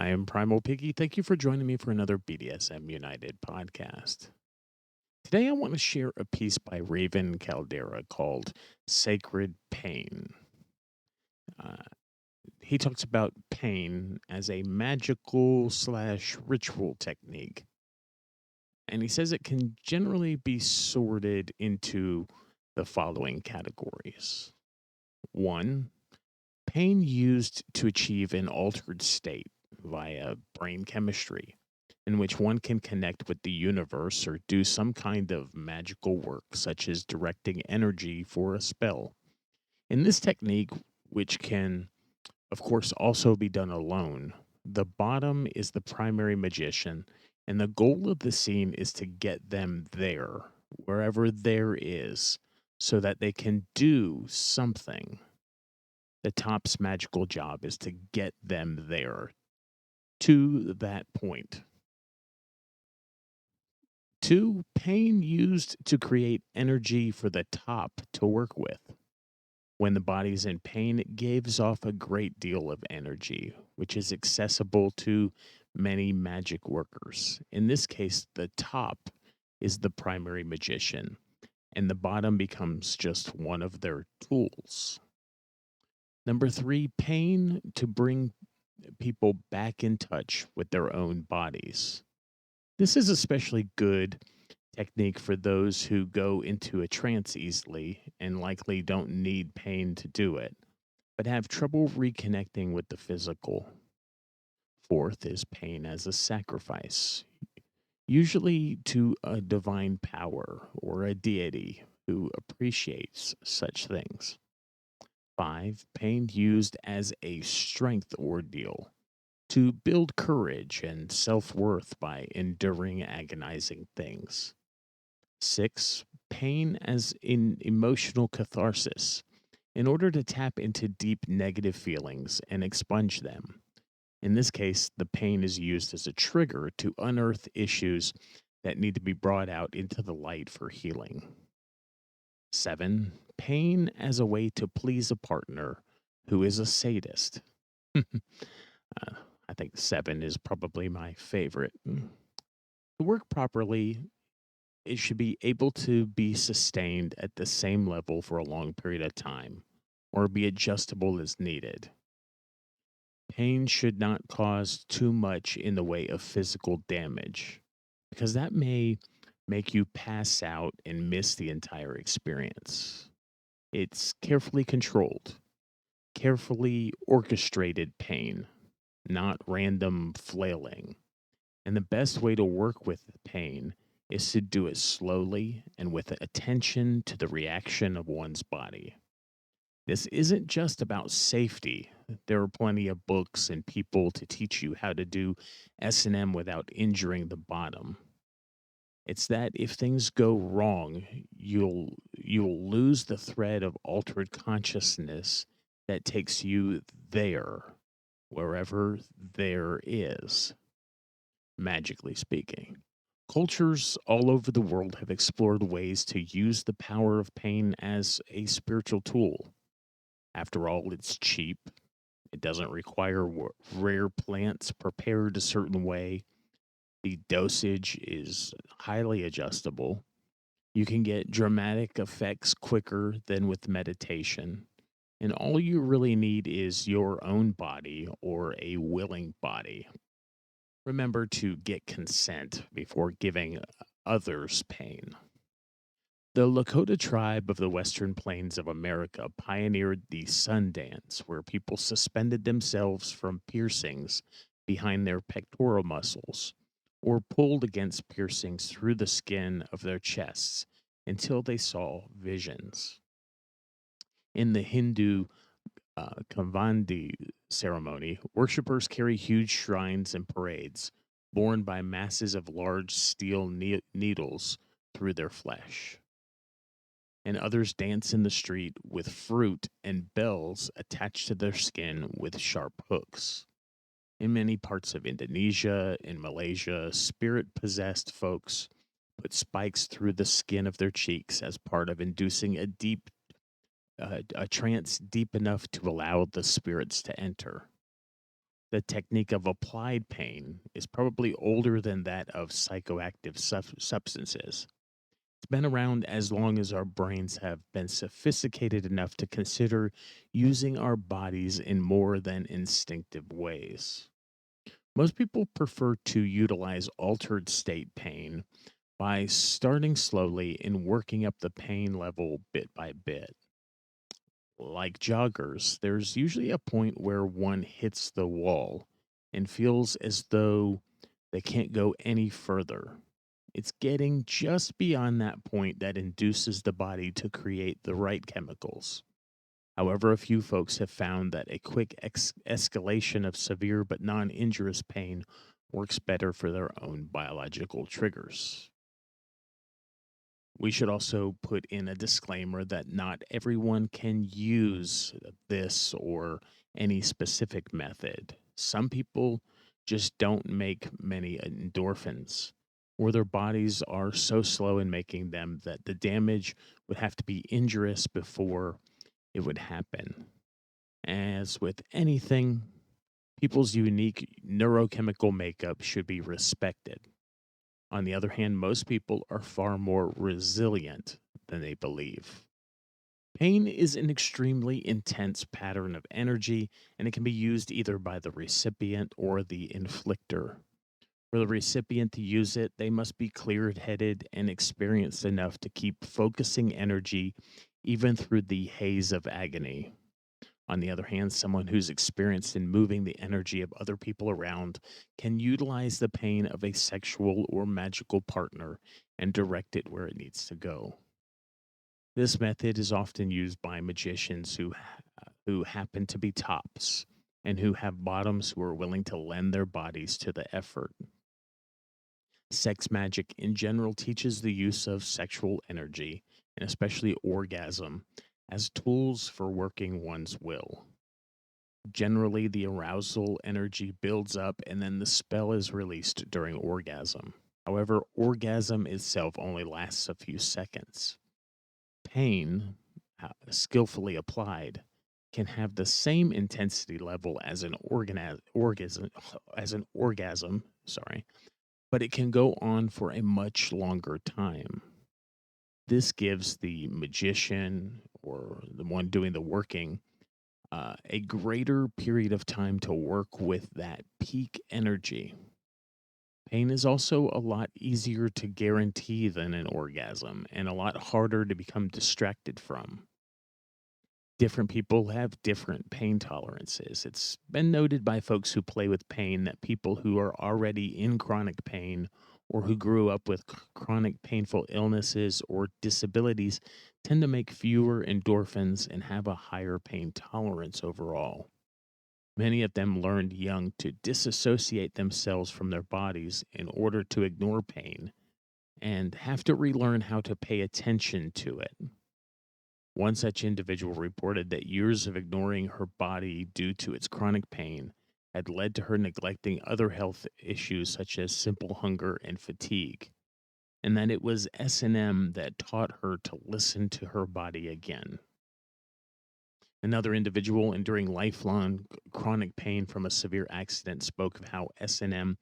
I am Primal Piggy. Thank you for joining me for another BDSM United podcast. Today, I want to share a piece by Raven Caldera called Sacred Pain. Uh, he talks about pain as a magical slash ritual technique. And he says it can generally be sorted into the following categories. One, pain used to achieve an altered state via brain chemistry, in which one can connect with the universe or do some kind of magical work, such as directing energy for a spell. In this technique, which can, of course, also be done alone, the bottom is the primary magician, and the goal of the scene is to get them there, wherever there is, so that they can do something. The top's magical job is to get them there to that point. Two, pain used to create energy for the top to work with. When the body's in pain, it gives off a great deal of energy, which is accessible to many magic workers. In this case, the top is the primary magician, and the bottom becomes just one of their tools. Number three, pain to bring people back in touch with their own bodies. This is especially good technique for those who go into a trance easily and likely don't need pain to do it, but have trouble reconnecting with the physical. Fourth is pain as a sacrifice, usually to a divine power or a deity who appreciates such things. Five, pain used as a strength ordeal to build courage and self worth by enduring agonizing things. Six, pain as in emotional catharsis in order to tap into deep negative feelings and expunge them. In this case, the pain is used as a trigger to unearth issues that need to be brought out into the light for healing. Seven, pain as a way to please a partner who is a sadist. I think seven is probably my favorite. To work properly, it should be able to be sustained at the same level for a long period of time or be adjustable as needed. Pain should not cause too much in the way of physical damage because that may make you pass out and miss the entire experience. It's carefully controlled, carefully orchestrated pain, not random flailing. And the best way to work with pain is to do it slowly and with attention to the reaction of one's body. This isn't just about safety. There are plenty of books and people to teach you how to do S&M without injuring the bottom. It's that if things go wrong, you'll lose the thread of altered consciousness that takes you there, wherever there is, magically speaking. Cultures all over the world have explored ways to use the power of pain as a spiritual tool. After all, it's cheap. It doesn't require rare plants prepared a certain way. The dosage is highly adjustable. You can get dramatic effects quicker than with meditation. And all you really need is your own body or a willing body. Remember to get consent before giving others pain. The Lakota tribe of the Western Plains of America pioneered the sun dance, where people suspended themselves from piercings behind their pectoral muscles or pulled against piercings through the skin of their chests until they saw visions. In the Hindu Kavandi ceremony, worshippers carry huge shrines and parades borne by masses of large steel needles through their flesh. And others dance in the street with fruit and bells attached to their skin with sharp hooks. In many parts of Indonesia and Malaysia, spirit possessed folks put spikes through the skin of their cheeks as part of inducing a trance deep enough to allow the spirits to enter. The technique of applied pain is probably older than that of psychoactive substances. It's been around as long as our brains have been sophisticated enough to consider using our bodies in more than instinctive ways. Most people prefer to utilize altered state pain by starting slowly and working up the pain level bit by bit. Like joggers, there's usually a point where one hits the wall and feels as though they can't go any further. It's getting just beyond that point that induces the body to create the right chemicals. However, a few folks have found that a quick escalation of severe but non injurious pain works better for their own biological triggers. We should also put in a disclaimer that not everyone can use this or any specific method. Some people just don't make many endorphins, or their bodies are so slow in making them that the damage would have to be injurious before it would happen. As with anything, people's unique neurochemical makeup should be respected. On the other hand, most people are far more resilient than they believe. Pain is an extremely intense pattern of energy, and it can be used either by the recipient or the inflictor. For the recipient to use it, they must be clear headed and experienced enough to keep focusing energy even through the haze of agony. On the other hand, someone who's experienced in moving the energy of other people around can utilize the pain of a sexual or magical partner and direct it where it needs to go. This method is often used by magicians who happen to be tops and who have bottoms who are willing to lend their bodies to the effort. Sex magic in general teaches the use of sexual energy, and especially orgasm, as tools for working one's will. Generally, the arousal energy builds up and then the spell is released during orgasm. However, orgasm itself only lasts a few seconds. Pain, skillfully applied, can have the same intensity level as an orgasm, sorry, but it can go on for a much longer time. This gives the magician or the one doing the working a greater period of time to work with that peak energy. Pain is also a lot easier to guarantee than an orgasm and a lot harder to become distracted from. Different people have different pain tolerances. It's been noted by folks who play with pain that people who are already in chronic pain or who grew up with chronic painful illnesses or disabilities tend to make fewer endorphins and have a higher pain tolerance overall. Many of them learned young to disassociate themselves from their bodies in order to ignore pain and have to relearn how to pay attention to it. One such individual reported that years of ignoring her body due to its chronic pain had led to her neglecting other health issues such as simple hunger and fatigue, and that it was S&M that taught her to listen to her body again. Another individual enduring lifelong chronic pain from a severe accident spoke of how S&M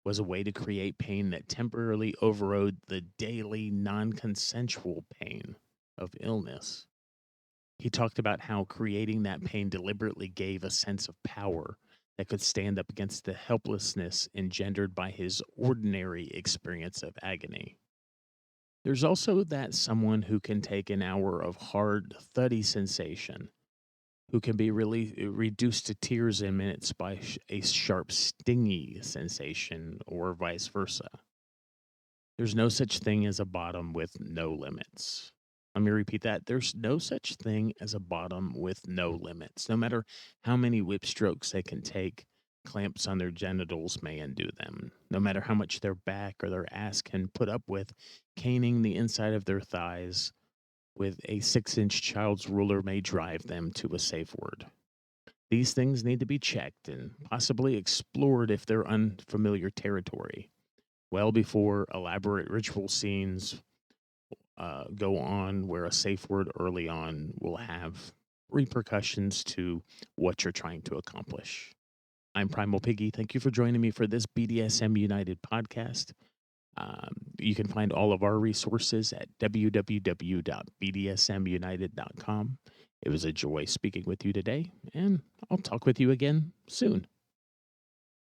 was a way to create pain that temporarily overrode the daily non-consensual pain of illness. He talked about how creating that pain deliberately gave a sense of power that could stand up against the helplessness engendered by his ordinary experience of agony. There's also that someone who can take an hour of hard, thuddy sensation, who can be really reduced to tears in minutes by a sharp, stingy sensation, or vice versa. There's no such thing as a bottom with no limits. Let me repeat that. There's no such thing as a bottom with no limits. No matter how many whip strokes they can take, clamps on their genitals may undo them. No matter how much their back or their ass can put up with, caning the inside of their thighs with a 6-inch child's ruler may drive them to a safe word. These things need to be checked and possibly explored if they're unfamiliar territory, well before elaborate ritual scenes go on where a safe word early on will have repercussions to what you're trying to accomplish. I'm Primal Piggy. Thank you for joining me for this BDSM United podcast. You can find all of our resources at www.bdsmunited.com. It was a joy speaking with you today, and I'll talk with you again soon.